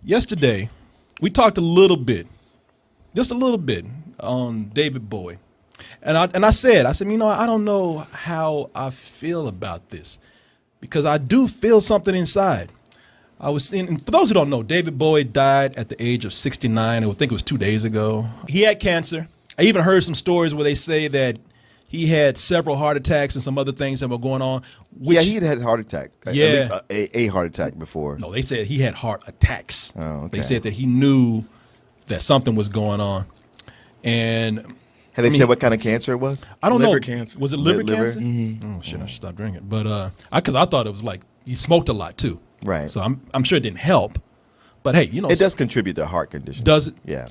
Yesterday, we talked a little bit, just a little bit, on David Bowie. And I said, you know, I don't know how I feel about this because I do feel something inside. I was seeing, and for those who don't know, David Bowie died at the age of 69. I think it was 2 days ago. He had cancer. I even heard some stories where they say that he had several heart attacks and some other things that were going on. Yeah, he had a heart attack. Yeah. At least a heart attack before. No, they said he had heart attacks. Oh, okay. They said that he knew that something was going on. And had they said what kind of cancer it was? I don't know. Liver cancer. Was it liver cancer? Mm-hmm. Oh shit! I should stop drinking. But because I thought it was like he smoked a lot too. Right. So I'm sure it didn't help. But hey, you know, it does contribute to heart condition. Does it? Yeah.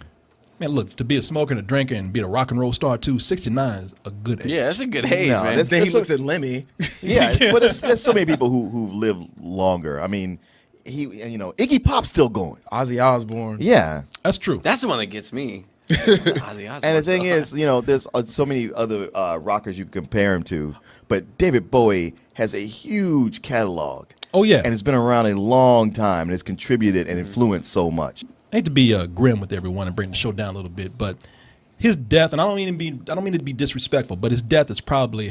Man, look, to be a smoker and a drinker and be a rock and roll star too, 69 is a good age. Yeah, that's a good age, No, man. that's- Then he that's looks at Lemmy. Yeah, but there's so many people who've lived longer. I mean, Iggy Pop's still going. Ozzy Osbourne. Yeah. That's true. That's the one that gets me. Ozzy Osbourne. And the thing is, there's so many other rockers you can compare him to, but David Bowie has a huge catalog. Oh, yeah. And it's been around a long time, and it's contributed and influenced so much. I hate to be grim with everyone and bring the show down a little bit, but his death, and I don't mean to be disrespectful, but his death is probably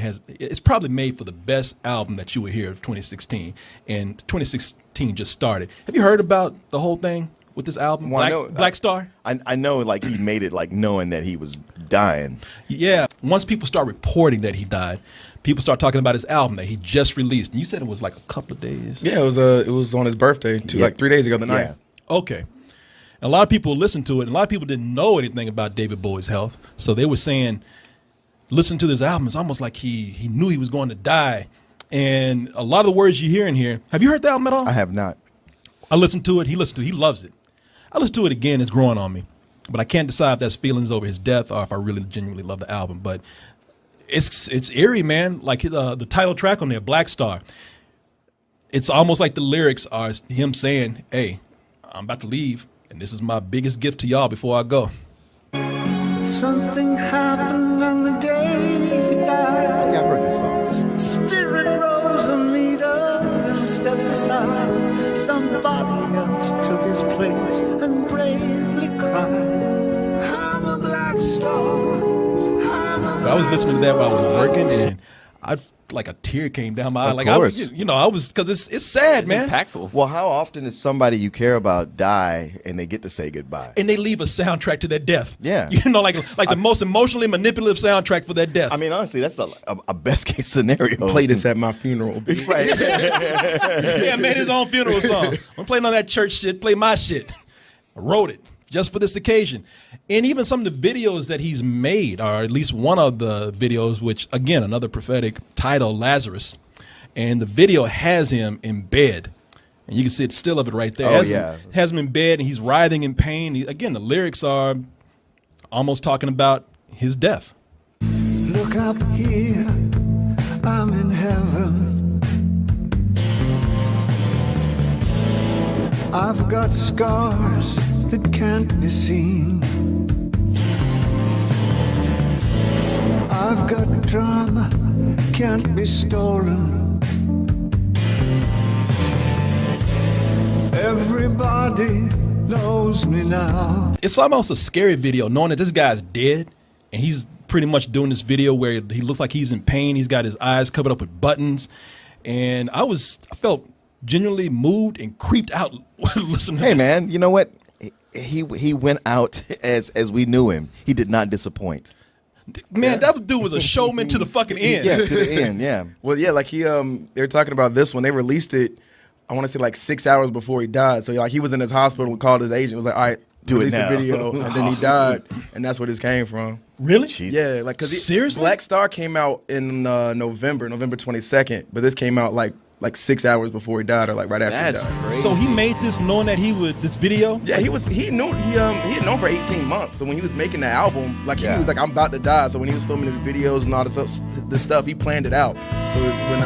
made for the best album that you will hear of 2016, and 2016 just started. Have you heard about the whole thing with this album, Black Star? I know, like he made it like knowing that he was dying. Yeah. Once people start reporting that he died, people start talking about his album that he just released. And you said it was like a couple of days. Yeah, it was on his birthday, like 3 days ago, the 9th. Yeah. Okay. And a lot of people listened to it, and a lot of people didn't know anything about David Bowie's health. So they were saying, listen to this album, it's almost like he knew he was going to die. And a lot of the words you hear in here, have you heard the album at all? I have not. I listened to it, he loves it. I listened to it again, it's growing on me. But I can't decide if that's feelings over his death or if I really genuinely love the album. But it's eerie, man. Like the title track on there, Black Star. It's almost like the lyrics are him saying, hey, I'm about to leave. And this is my biggest gift to y'all before I go. Something happened on the day he died. Yeah, I've heard this song. Spirit rose a meter, then stepped aside. Somebody else took his place and bravely cried, I'm a black star. I was listening to that while I was working, and like a tear came down my eye. Like course. I was because it's sad, It's man. impactful. Well, how often does somebody you care about die and they get to say goodbye? And they leave a soundtrack to their death. Yeah. Like the most emoally manipulative soundtrack for their death. I mean, honestly, that's a best case scenario. Play this at my funeral. Right. Yeah, made his own funeral song. I'm playing on that church shit. Play my shit. I wrote it just for this occasion. And even some of the videos that he's made, or at least one of the videos, which, again, another prophetic title, Lazarus. And the video has him in bed. And you can see it's still of it right there. Has him in bed, and he's writhing in pain. Again, the lyrics are almost talking about his death. Look up here, I'm in heaven. I've got scars that can't be seen. I've got drama, can't be stolen. Everybody knows me now. It's almost a scary video knowing that this guy's dead, and he's pretty much doing this video where he looks like he's in pain. He's got his eyes covered up with buttons, and I felt genuinely moved and creeped out listening to this. Hey, man, you know what? He went out as we knew him. He did not disappoint. Man, that dude was a showman to the fucking end. Yeah, to the end, yeah. Well, yeah, like they were talking about this when they released it, I want to say like 6 hours before he died. So like he was in his hospital and called his agent, was like, all right, release the video. And then he died, and that's where this came from. Really? Yeah, like because seriously, Black Star came out in November 22nd, but this came out like 6 hours before he died, or like right after That's he died. crazy. So he made this knowing that this video? Yeah, he had known for 18 months. So when he was making the album, like he was like, I'm about to die. So when he was filming his videos and all this stuff, he planned it out. So when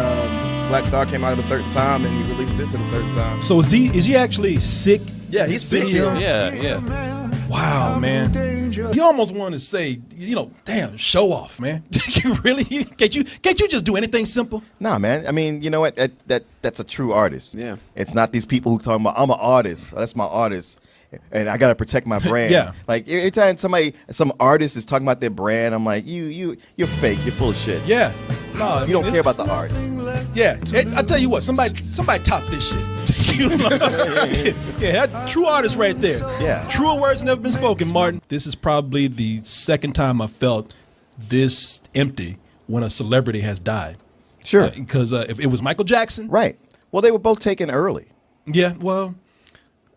Black Star came out at a certain time and he released this at a certain time. So is he actually sick? Yeah, he's sick. Yeah. Wow, man. You almost want to say, damn, show off, man. You really? Can't you just do anything simple? Nah, man. I mean, you know what? That's a true artist. Yeah. It's not these people who talking about, I'm an artist. That's my artist. And I gotta protect my brand. Yeah. Like every time some artist is talking about their brand, I'm like, you're fake. You're full of shit. Yeah. No, You don't care about the art. Yeah. I tell you what, somebody top this shit. Yeah, that true artist right there. Yeah. Truer words never been spoken, Martin. This is probably the second time I felt this empty when a celebrity has died. Sure. Because if it was Michael Jackson. Right. Well, they were both taken early. Yeah, well,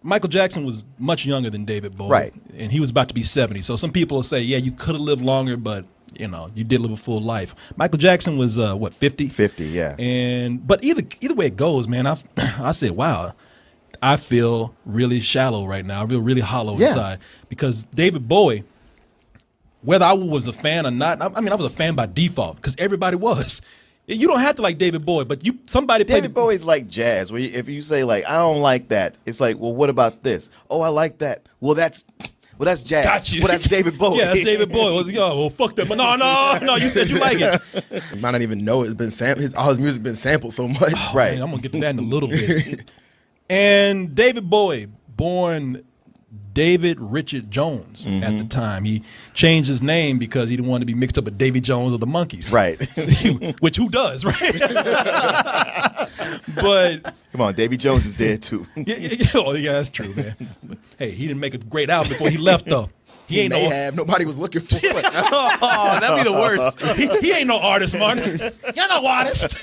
Michael Jackson was much younger than David Bowie. Right. And he was about to be 70. So some people will say, yeah, you could have lived longer, but, you did live a full life. Michael Jackson was, 50? 50, yeah. But either way it goes, man, I said, wow, I feel really shallow right now. I feel really hollow inside. Because David Bowie, whether I was a fan or not, I was a fan by default because everybody was. You don't have to like David Bowie, but somebody played. David Bowie's like jazz. Where if you say like, I don't like that, it's like, well, what about this? Oh, I like that. Well, that's jazz. Got you. Well, that's David Bowie. Yeah, that's David Bowie. Well, fuck that. But no, you said you like it. You might not even know it's been sampled. All his music been sampled so much. Right. Man, I'm gonna get to that in a little bit. And David Bowie, born David Richard Jones at the time. He changed his name because he didn't want to be mixed up with Davy Jones of the Monkees. Right. Which who does, right? But Come on, Davy Jones is dead too. yeah, that's true, man. But, hey, he didn't make a great album before he left, though. He ain't May no. have. Nobody was looking for it. Oh, that'd be the worst. He ain't no artist, Martin. You're no artist.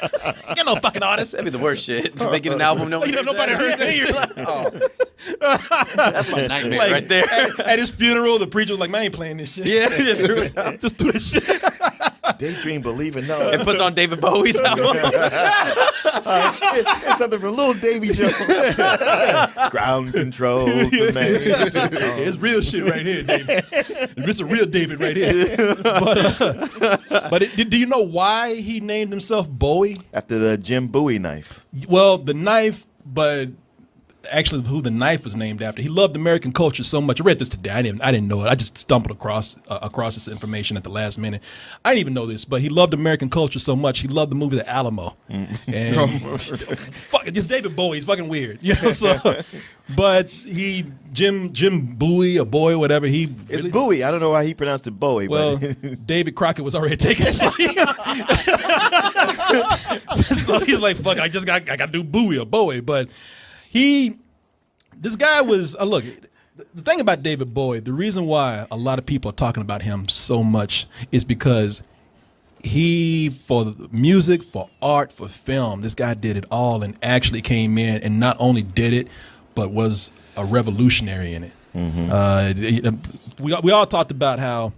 You're no fucking artist. That'd be the worst shit. Making an album, nobody Nobody heard that shit. That's my nightmare Like, right there. At his funeral, the preacher was like, "Man, I ain't playing this shit. Yeah, just threw it out. Just do this shit." Daydream, believe it, no. It puts on David Bowie's album. It's something from little Davy Jones. Ground control. It's real shit right here, David. It's a real David right here. But do you know why he named himself Bowie? After the Jim Bowie knife. Well, the knife, but actually who the knife was named after. He loved American culture so much. I read this today. I didn't know it. I just stumbled across this information at the last minute. I didn't even know this, but he loved American culture so much. He loved the movie The Alamo. And fuck, it's David Bowie. He's fucking weird, So, but Jim Bowie or Boy, whatever. It's Bowie. I don't know why he pronounced it Bowie. Well, but David Crockett was already taken. So he's like, fuck, I got to do Bowie or Bowie, but. This guy was, look, the thing about David Bowie, the reason why a lot of people are talking about him so much is because for music, for art, for film, this guy did it all and actually came in and not only did it, but was a revolutionary in it. Mm-hmm. We all talked about how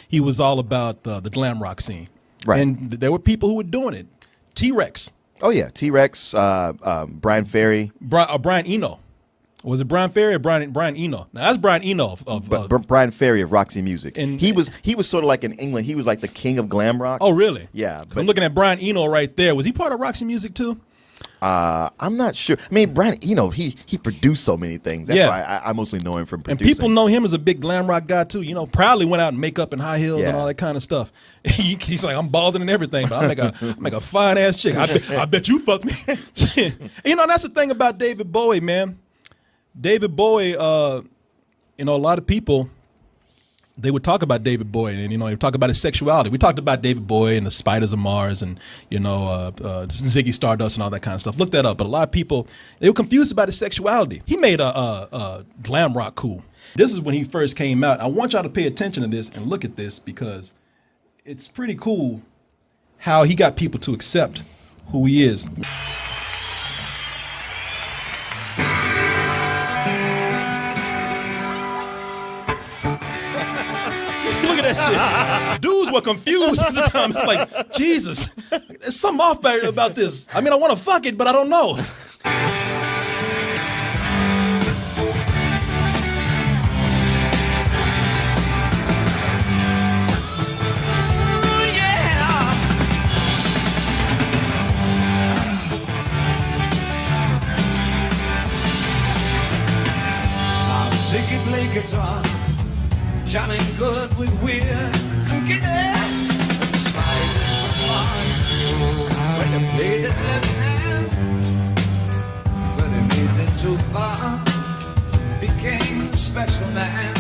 he was all about the glam rock scene. Right. And there were people who were doing it. T-Rex. Oh, yeah. T-Rex, Brian Ferry. Brian Eno. Was it Brian Ferry or Brian Eno? Now, that's Brian Eno of Brian Ferry of Roxy Music. And he was sort of like in England. He was like the king of glam rock. Oh, really? Yeah. I'm looking at Brian Eno right there. Was he part of Roxy Music, too? I'm not sure. I mean, Brian Eno, he produced so many things. That's why I mostly know him from producing. And people know him as a big glam rock guy, too. Proudly went out in makeup and high heels and all that kind of stuff. He's like, I'm balding and everything, but I make a fine-ass chick. I bet you fuck me. That's the thing about David Bowie, man. David Bowie, a lot of people, they would talk about David Bowie and, they would talk about his sexuality. We talked about David Bowie and the Spiders of Mars and, Ziggy Stardust and all that kind of stuff. Look that up. But a lot of people, they were confused about his sexuality. He made a glam rock cool. This is when he first came out. I want y'all to pay attention to this and look at this because it's pretty cool how he got people to accept who he is. Look at that shit. Dudes were confused at the time. It's like, Jesus, there's something off about this. I mean, I want to fuck it, but I don't know. music he played guitar, jamming good with weird Guinness. Spiders were fun when he played it left hand, but he made it too far, became a special man.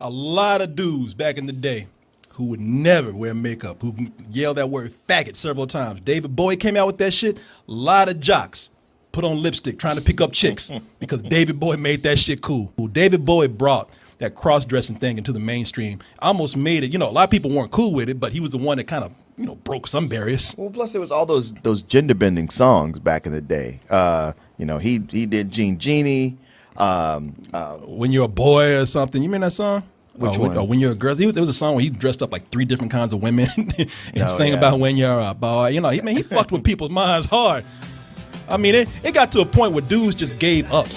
A lot of dudes back in the day who would never wear makeup, who yelled that word faggot several times. David Bowie came out with that shit. A lot of jocks put on lipstick trying to pick up chicks because David Bowie made that shit cool. David Bowie brought that cross-dressing thing into the mainstream. Almost made it, a lot of people weren't cool with it, but he was the one that kind of, broke some barriers. Well, plus there was all those gender bending songs back in the day. He did Genie. When You're a Boy or something. You remember that song? Which one? When You're a Girl. There was a song where he dressed up like 3 different kinds of women and sang about when you're a boy. He fucked with people's minds hard. I mean, it got to a point where dudes just gave up. At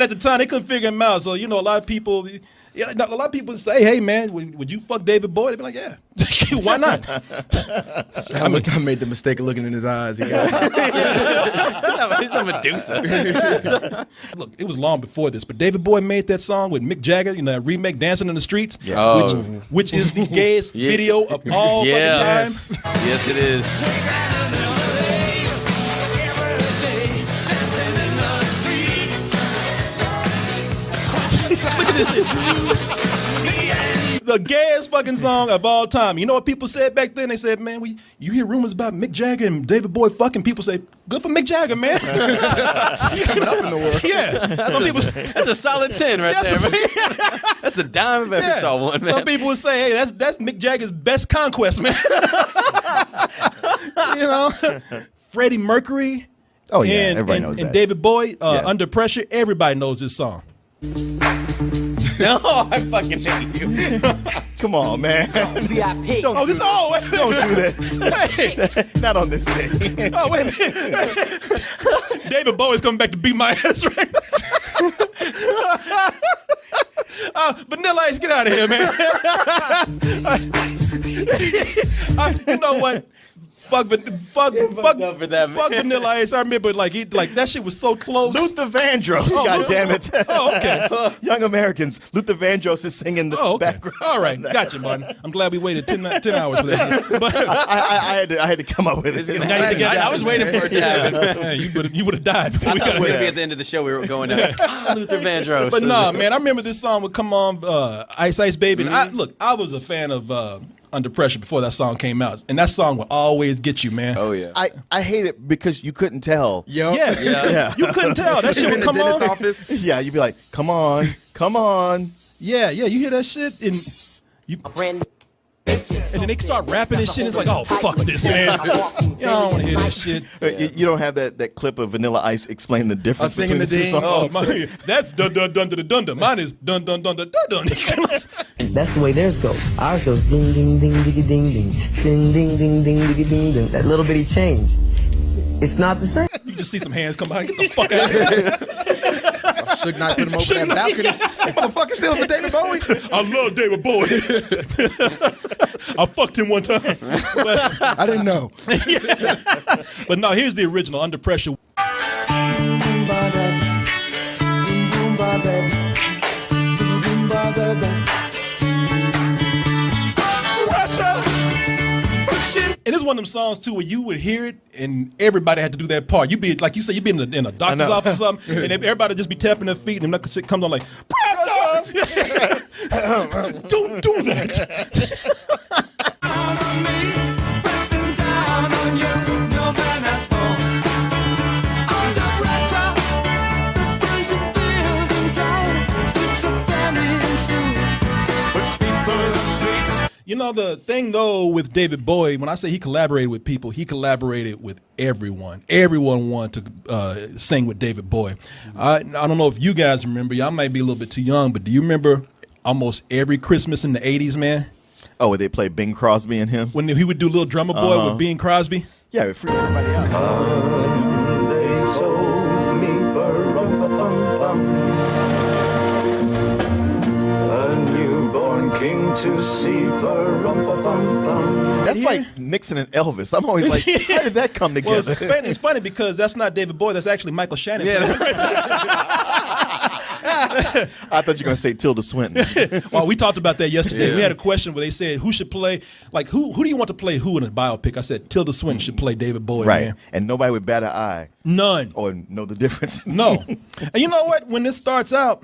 the time they couldn't figure him out. So a lot of people. Yeah, a lot of people say, "Hey, man, would you fuck David Bowie?" They'd be like, "Yeah, why not?" I made the mistake of looking in his eyes. He got He's a Medusa. Look, it was long before this, but David Bowie made that song with Mick Jagger, that remake "Dancing in the Streets," which is the gayest video of all fucking time. Yes, it is. Look at this shit. The gayest fucking song of all time. You know what people said back then? They said, man, you hear rumors about Mick Jagger and David Bowie fucking. People say, good for Mick Jagger, man. coming up in the world. Yeah. That's a solid 10 right there, man. That's a dime if I ever saw one, man. Some people would say, hey, that's Mick Jagger's best conquest, man. Freddie Mercury. Oh, yeah. Everybody knows that. And David Bowie, Under Pressure. Everybody knows this song. No, I fucking hate you. Come on, man. Don't do this. Hey. Not on this day. Oh, wait a minute. David Bowie's coming back to beat my ass right now. Vanilla Ice, get out of here, man. You know what? Fuck Vanilla Ice. I remember that shit was so close. Luther Vandross, goddammit. Oh, okay. Young Americans. Luther Vandross is singing the background. All right, gotcha, Martin. I'm glad we waited 10 hours for that. But I had to come up with it. I was waiting for it to happen. Hey, you would have died. I thought it was going to be at the end of the show. We were going to Luther Vandross. But no, man, I remember this song would come on, Ice Ice Baby. And I was a fan of Under Pressure before that song came out, and that song will always get you, man. Oh yeah. I hate it because you couldn't tell. Yeah. You couldn't tell. That shit would come on. Office. Yeah, you'd be like, come on. Yeah. You hear that shit, and then they start rapping and shit. It's like, oh fuck this, man. I don't want to hear that shit. You don't have that clip of Vanilla Ice explain the difference singing between the the two ding. songs. That's dun dun dun dun dun dun. Mine is dun dun dun dun dun dun. That's the way theirs goes. Ours goes ding ding ding diggy ding ding ding ding ding ding diggy ding ding. That little bitty change. It's not the same. You just see some hands come by. Get the fuck out of here. Should not put him over that balcony. Motherfucker stealing for David Bowie. I love David Bowie. I fucked him one time. But, I didn't know. but no, here's the original, Under Pressure. And it's one of them songs too where you would hear it and everybody had to do that part. You'd be like you said, you'd be in a doctor's office or something, and everybody would just be tapping their feet, and that shit comes on like pressure. Don't do that. You know, the thing, though, with David Bowie, when I say he collaborated with people, he collaborated with everyone. Everyone wanted to sing with David Bowie. I don't know if you guys remember. Y'all might be a little bit too young, but do you remember almost every Christmas in the 80s, man? Oh, would they play Bing Crosby and him? When he would do Little Drummer Boy with Bing Crosby? Yeah, it freaked everybody out. They told me, bum, a newborn king to see ba-rum-ba-bum-bum. That's like Nixon and Elvis. I'm always like, how did that come Well, together? it's funny because that's not David Bowie. That's actually Michael Shannon. I thought you were going to say Tilda Swinton. Well, we talked about that yesterday. Yeah. We had a question where they said who should play, like who do you want to play who in a biopic? I said Tilda Swinton should play David Bowie. Right. Man. And nobody would bat an eye None. or know the difference. No. And you know what? When this starts out,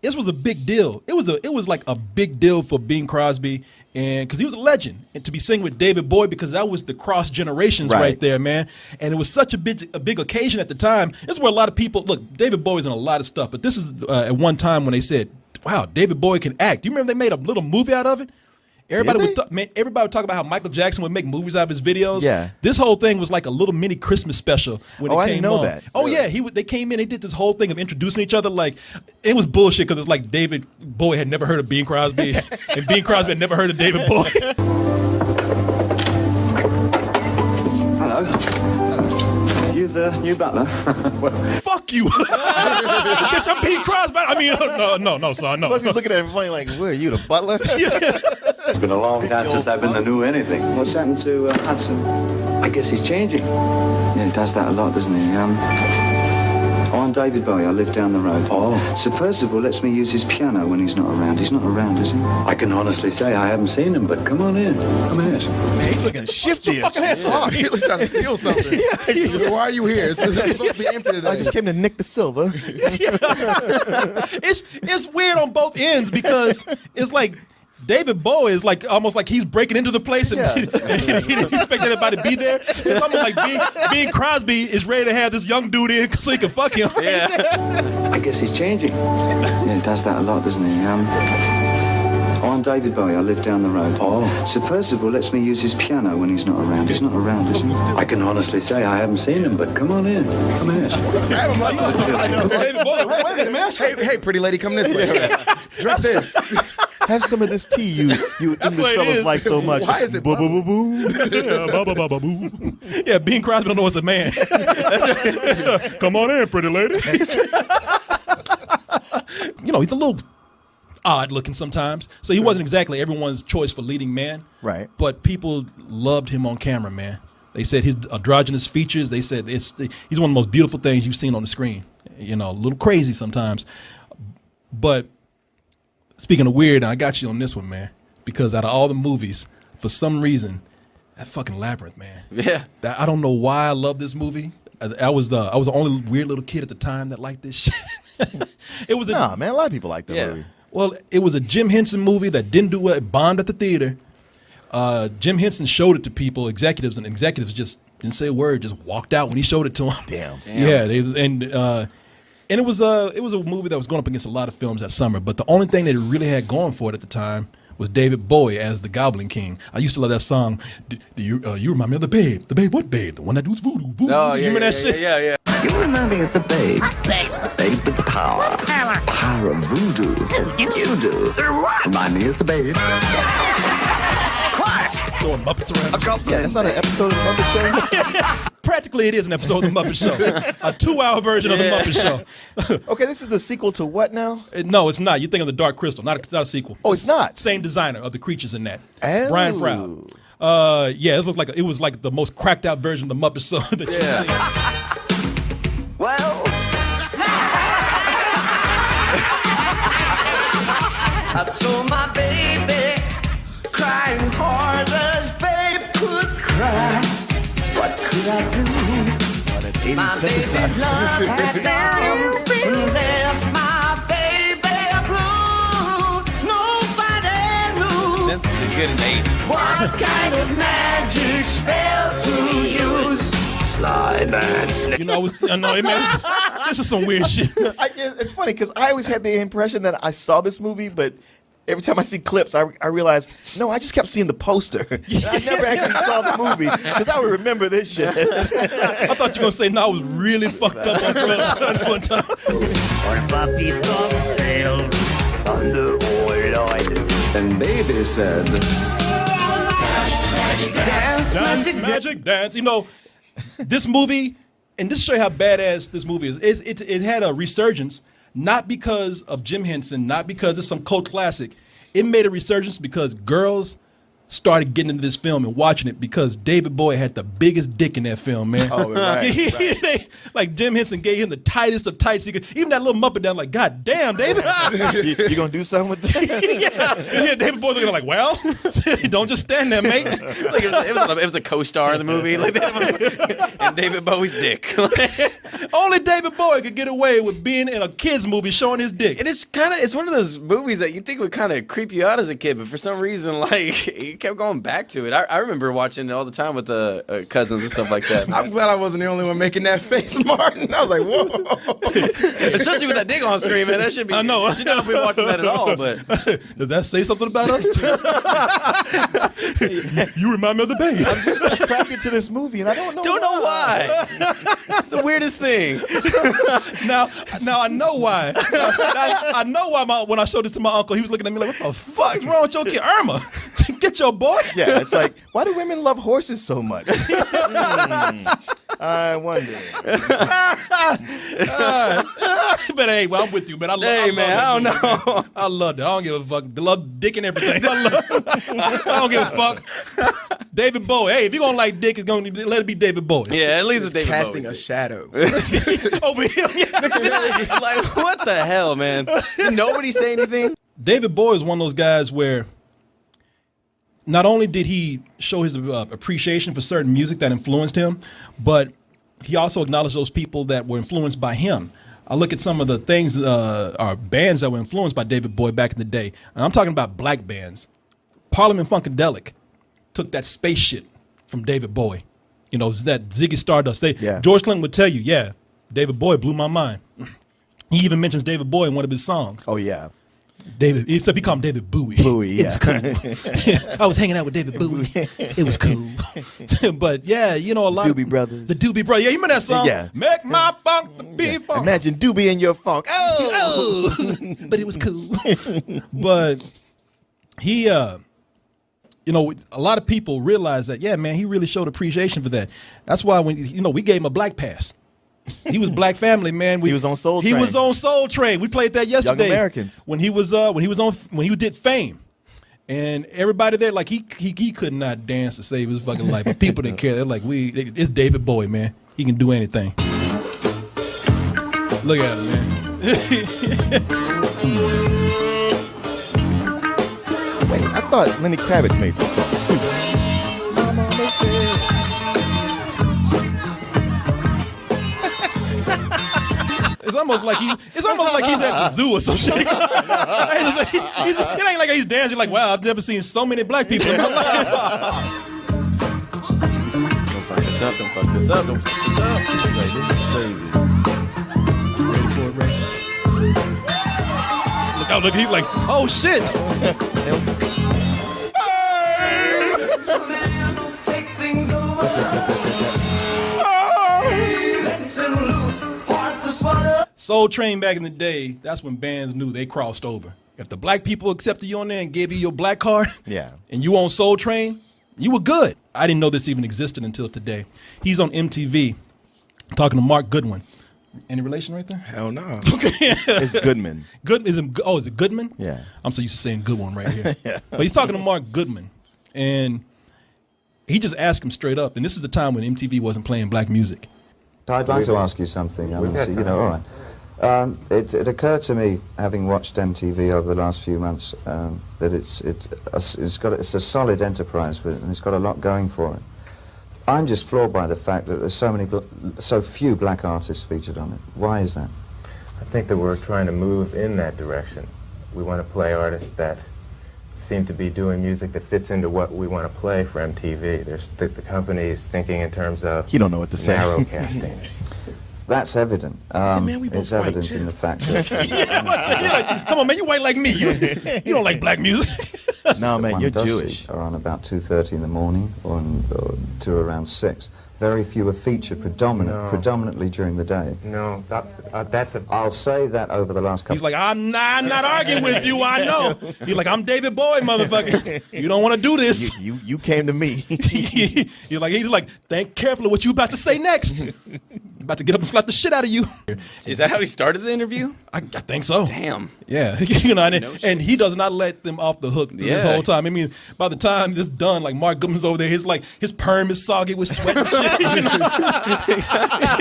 this was a big deal. It was like a big deal for Bing Crosby, and because he was a legend, and to be singing with David Bowie, because that was the cross generations right there, man. And it was such a big occasion at the time. This is where a lot of people look. David Bowie's in a lot of stuff, but this is at one time when they said, "Wow, David Bowie can act." Do you remember they made a little movie out of it? Everybody would talk about how Michael Jackson would make movies out of his videos. Yeah. This whole thing was like a little mini Christmas special when it came I didn't know on. that. Oh Really? yeah, they came in. They did this whole thing of introducing each other. Like it was bullshit because it's like David Bowie had never heard of Bing Crosby, and Bing Crosby had never heard of David Bowie. Hello. You the new butler? Fuck you, bitch! I'm Bing Crosby. I mean, no, son, no. Plus he's looking at him funny like, where are you, the butler? It's been a long time since I've been the new anything. What's happened to Hudson? I guess he's changing. Yeah, he does that a lot, doesn't he? I'm David Bowie. I live down the road. Oh. Sir Percival lets me use his piano when he's not around. He's not around, is he? I can honestly say I haven't seen him, but come on in. Come in. Man, he's looking shifty as shit. He was trying to steal something. Why are you here? It's supposed to be empty today. I just came to nick the silver. It's weird on both ends because it's like David Bowie is like almost like he's breaking into the place and he didn't expect anybody to be there. It's almost like Bing Crosby is ready to have this young dude in so he can fuck him. Yeah. I guess he's changing. Yeah, he does that a lot, doesn't he? I'm David Bowie. I live down the road. Oh. Sir Percival lets me use his piano when he's not around. He's not around, is he? I can honestly say I haven't seen him, but come on in. Come in. Grab him like, David Bowie, wait a minute, man. hey, pretty lady, come this way. Drop this. Have some of this tea you English what it fellas is. like so much. Why is it Boo, boo, boo, boo. Yeah, Bing Crosby don't know it's a man. Come on in, pretty lady. You know, he's a little odd looking sometimes. So he wasn't exactly everyone's choice for leading man. Right. But people loved him on camera, man. They said his androgynous features, they said he's one of the most beautiful things you've seen on the screen. You know, a little crazy sometimes. But speaking of weird, I got you on this one, man. Because out of all the movies, for some reason, that fucking Labyrinth, man. Yeah. I don't know why I love this movie. I was the only weird little kid at the time that liked this shit. It was Nah, man, a lot of people like that Yeah. movie. Well, it was a Jim Henson movie that didn't do well. It bombed at the theater. Jim Henson showed it to people, executives, and executives just didn't say a word, just walked out when he showed it to them. Damn. Yeah, and it was a movie that was going up against a lot of films that summer. But the only thing that it really had going for it at the time was David Bowie as the Goblin King. I used to love that song. Do you remind me of the Babe? The Babe, what Babe? The one that does voodoo. Voodoo. Oh, You yeah, remember yeah, that shit? yeah. You remind me of the babe. Babe with the power. Power of voodoo. You do. Remind me of the babe. Quiet! Throwing Muppets around. Yeah, that's not an episode of the Muppet Show. Practically, it is an episode of the Muppet Show. A 2-hour version of the Muppet Show. Okay, this is the sequel to what now? No, it's not. You're thinking of the Dark Crystal, not a sequel. Oh, it's not? Same designer of the creatures in that. Oh. Brian Froud. Yeah, it was like the most cracked out version of the Muppet Show that you've seen. Well. I saw my baby crying hard as babe could cry. What could I do? My baby's love had left my baby blue. Nobody knew Since it's good in the 80s. what kind of magic spell to use. Slide and slip. You know, this is some weird shit. It's funny because I always had the impression that I saw this movie, but every time I see clips, I realize, no, I just kept seeing the poster. I never actually saw the movie because I would remember this shit. I thought you were going to say, no, I was really fucked up on drugs one time. Puppy dog sailed under oil. And baby said, dance, Magic dance. You know, this movie, and this shows you how badass this movie is. It had a resurgence, not because of Jim Henson, not because it's some cult classic. it made a resurgence because girls started getting into this film and watching it because David Bowie had the biggest dick in that film, man. Oh, right. Like Jim Henson gave him the tightest of tights he could. Even that little Muppet down, like, God damn, David. You gonna do something with that? Yeah. And David Bowie looking like, well, don't just stand there, mate. Like it was a co-star in the movie, like and David Bowie's dick. Only David Bowie could get away with being in a kid's movie showing his dick. And it's one of those movies that you think would kind of creep you out as a kid, but for some reason, like, you kept going back to it. I remember watching it all the time with the cousins and stuff like that. I'm glad I wasn't the only one making that face, Martin. I was like, whoa. Especially with that dick on screen, man. That should be. I know. You should not be watching that at all. But does that say something about us? You remind me of the Bay. I'm just attracted to this movie, and I don't know why. The weirdest thing. Now I know why. I know why. When I showed this to my uncle, he was looking at me like, "What the fuck is wrong with your kid, Irma? Get your boy." Yeah, it's like, why do women love horses so much? I wonder. But hey, well, I'm with you, man. I don't know. I love it. I don't give a fuck. I love dick and everything. I don't give a fuck. David Bowie. Hey, if you're gonna like dick, it's gonna let it be David Bowie. Yeah, at least it's David casting Bowie. a shadow over him. Yeah. Like, what the hell, man? Did nobody say anything? David Bowie is one of those guys where not only did he show his appreciation for certain music that influenced him, but he also acknowledged those people that were influenced by him. I look at some of the things, or bands that were influenced by David Bowie back in the day. And I'm talking about black bands. Parliament Funkadelic took that space shit from David Bowie. You know, that Ziggy Stardust. George Clinton would tell you, yeah, David Bowie blew my mind. He even mentions David Bowie in one of his songs. Oh, yeah. He called him David Bowie. Bowie, yeah. It was cool. I was hanging out with David Bowie. It was cool. But yeah, you know, a lot Doobie Brothers. The Doobie Brothers. Yeah, you remember that song? Yeah. Make my funk be funk. Imagine Doobie in your funk. Oh. But it was cool. But he, you know, a lot of people realize that, yeah, man, he really showed appreciation for that. That's why when, you know, we gave him a black pass. He was Black Family, man. He was on Soul Train. He was on Soul Train. We played that yesterday. Young Americans. When he did Fame, and everybody there, like he could not dance to save his fucking life, but people didn't care. They're like, it's David Bowie, man. He can do anything. Look at him, man. Wait, I thought Lenny Kravitz made this song. It's almost like he's at the zoo or some shit. It ain't like he's dancing like, wow, I've never seen so many black people in my life. Don't fuck this up. Don't fuck this up. Don't fuck this up. She's like, this is crazy. Ready for it, Ray? Look out, look, he's like, oh shit. Soul Train back in the day, that's when bands knew they crossed over. If the black people accepted you on there and gave you your black card, yeah, and you on Soul Train, you were good. I didn't know this even existed until today. He's on MTV talking to Mark Goodwin. Any relation right there? Hell no. Okay. It's Goodman. Is it Goodman? Yeah. I'm so used to saying good one right here. Yeah. But he's talking to Mark Goodman, and he just asked him straight up, and this is the time when MTV wasn't playing black music. I'd like to ask you something. All right. It occurred to me, having watched MTV over the last few months, that it's a solid enterprise and it's got a lot going for it. I'm just floored by the fact that there's so few black artists featured on it. Why is that? I think that we're trying to move in that direction. We want to play artists that seem to be doing music that fits into what we want to play for MTV. The company is thinking in terms of you don't know what to say. Narrow casting. That's evident. It's evident in the fact that... like, come on, man, you white like me. You don't like black music. No, man, you're Jewish. Are on about 2:30 in the morning or to around 6. Very few are featured predominantly during the day. No, that's a... I'll say that over the last couple... He's like, I'm not arguing with you, I know. He's like, I'm David Bowie, motherfucker. You don't want to do this. You came to me. He's like, think carefully what you about to say next. about to get up and slap the shit out of you. Is that how he started the interview? I think so. Damn. Yeah, you know, No and he does not let them off the hook this whole time. I mean, by the time this done, like Mark Goodman's over there, his perm is soggy with sweat and shit. You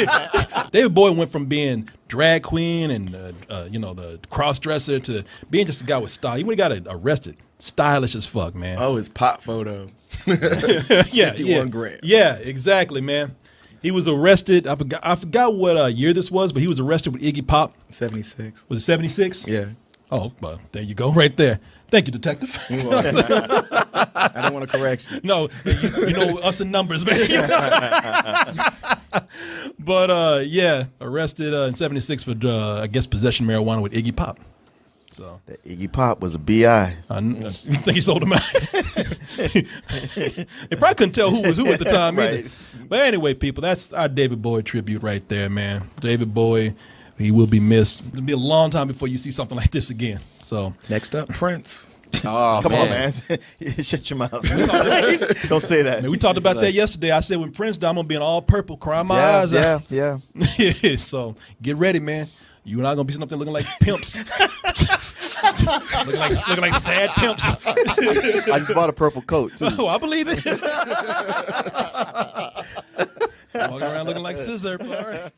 know? David Bowie went from being drag queen and the cross dresser to being just a guy with style. He when he got arrested, stylish as fuck, man. Oh, his pot photo. Yeah, 51 grams. Yeah, exactly, man. He was arrested. I forgot what year this was, but he was arrested with Iggy Pop. 76. Was it 76? Yeah. Oh, well, there you go, right there. Thank you, detective. I don't want to correct you. No, you know us in numbers, man. But yeah, arrested in '76 for I guess possession of marijuana with Iggy Pop. So That Iggy Pop was a BI. you think he sold him out? They probably couldn't tell who was who at the time either. Right. But anyway, people, that's our David Bowie tribute right there, man. David Bowie, he will be missed. It'll be a long time before you see something like this again. So Next up, Prince. Oh, Come on, man. Shut your mouth. Don't say that. man, we talked about that yesterday. I said when Prince died, I'm gonna be in all purple, crying my eyes out. Yeah. So get ready, man. You're not gonna be sitting up there looking like pimps. looking like sad pimps. I just bought a purple coat, too. Oh, I believe it. Walking around looking like scissor. All right.